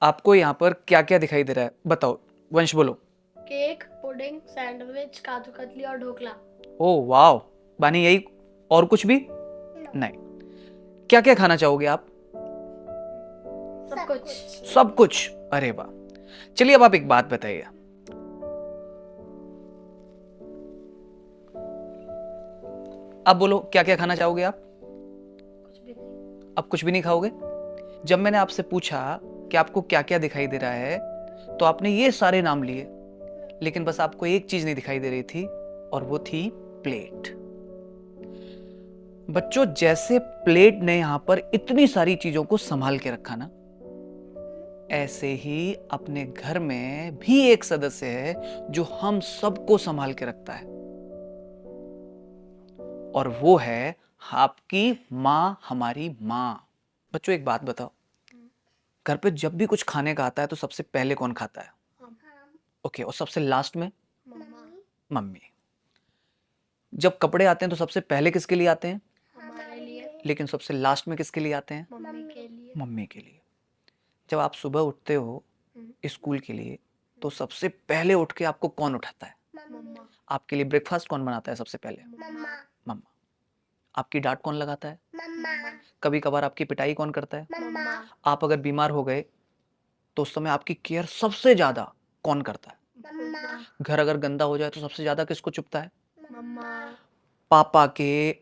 आपको यहाँ पर क्या क्या दिखाई दे रहा है बताओ, वंश बोलो। Cake, pudding, sandwich, kaju katli और ढोकला। ओह वाओ, बानी यही? और कुछ भी? नहीं। क्या क्या खाना चाहोगे आप? सब कुछ। सब कुछ? अरे वाह। चलिए अब आप एक बात बताइए, अब बोलो क्या क्या खाना चाहोगे आप? कुछ भी नहीं। अब कुछ भी नहीं खाओगे? जब मैंने आपसे पूछा कि आपको क्या क्या दिखाई दे रहा है, तो आपने ये सारे नाम लिए, लेकिन बस आपको एक चीज नहीं दिखाई दे रही थी, और वो थी प्लेट। बच्चों, जैसे प्लेट ने यहां पर इतनी सारी चीजों को संभाल के रखा ना, ऐसे ही अपने घर में भी एक सदस्य है जो हम सबको संभाल के रखता है, और वो है आपकी माँ, हमारी माँ। बच्चों एक बात बताओ, घर पे जब भी कुछ खाने का आता है तो सबसे पहले कौन खाता है? ओके, और सबसे लास्ट में? मम्मा। मम्मी। जब कपड़े आते हैं तो सबसे पहले किसके लिए आते हैं? हमारे लिए। लेकिन सबसे लास्ट में किसके लिए आते हैं? मम्मी के लिए। मम्मी के लिए। जब आप सुबह उठते हो स्कूल के लिए, तो सबसे पहले उठ के आपको कौन उठाता है? मम्मा। आपके लिए ब्रेकफास्ट कौन बनाता है सबसे पहले? मम्मा। मम्मा। आपकी डांट कौन लगाता है? मम्मा। कभी कभार आपकी पिटाई कौन करता है? मम्मा। आप अगर बीमार हो गए तो उस समय आपकी केयर सबसे ज्यादा कौन करता है? मम्मा। घर अगर गंदा हो जाए तो सबसे ज्यादा किसको चुभता है? मम्मा। पापा के,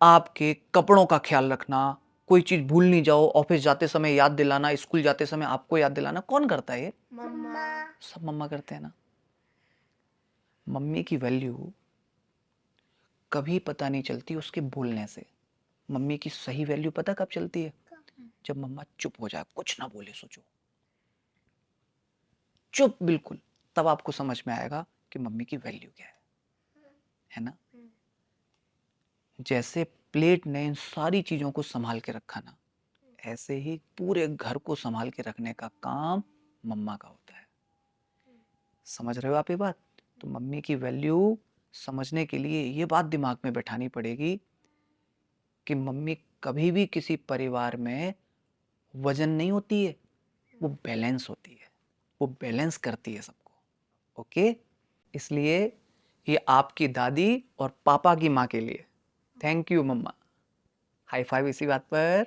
आपके कपड़ों का ख्याल रखना, कोई चीज भूल नहीं जाओ, ऑफिस जाते समय याद दिलाना, स्कूल जाते समय आपको याद दिलाना, कौन करता है ये? मम्मा। सब मम्मा करते हैं ना। मम्मी की वैल्यू कभी पता नहीं चलती उसके बोलने से। मम्मी की सही वैल्यू पता कब चलती है? जब मम्मा चुप हो जाए, कुछ ना बोले, सोचो, चुप बिल्कुल, तब आपको समझ में आएगा कि मम्मी की वैल्यू क्या है ना। जैसे प्लेट ने इन सारी चीजों को संभाल के रखा ना, ऐसे ही पूरे घर को संभाल के रखने का काम मम्मा का होता है। समझ रहे हो आप ये बात? तो मम्मी की वैल्यू समझने के लिए ये बात दिमाग में बैठानी पड़ेगी कि मम्मी कभी भी किसी परिवार में वजन नहीं होती है, वो बैलेंस होती है, वो बैलेंस करती है सबको। ओके, इसलिए ये आपकी दादी और पापा की माँ के लिए। थैंक यू मम्मा। हाई फाइव इसी बात पर।